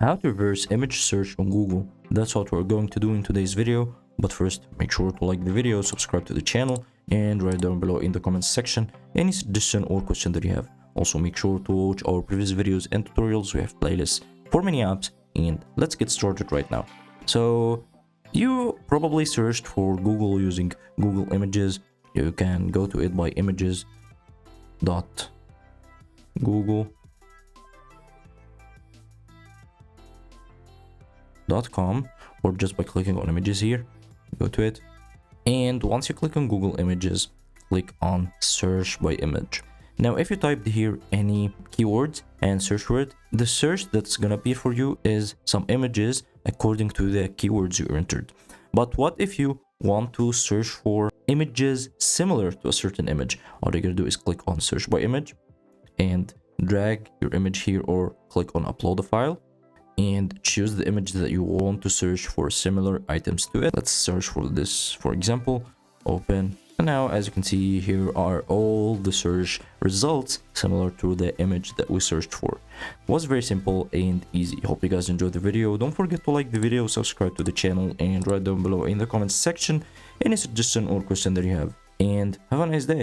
How to reverse image search on Google. That's what we're going to do in today's video. But first, make sure to like the video, subscribe to the channel, and write down below in the comments section any suggestion or question that you have. Also, make sure to watch our previous videos and tutorials. We have playlists for many apps, and let's get started right now. So, you probably searched for Google using Google Images. You can go to it by images.google.com or just by clicking on images here. Go to it, and once you click on Google Images, click on search by image. Now if you typed here any keywords and search for it, the search that's gonna be for you is some images according to the keywords you entered. But what if you want to search for images similar to a certain image? All you're gonna do is click on search by image and drag your image here, or click on upload a file and choose the image that you want to search for similar items to it. Let's search for this, for example. Open, and now as you can see, here are all the search results similar to the image that we searched for. It was very simple and easy. Hope you guys enjoyed the video. Don't forget to like the video, subscribe to the channel, and write down below in the comments section any suggestion or question that you have, and have a nice day.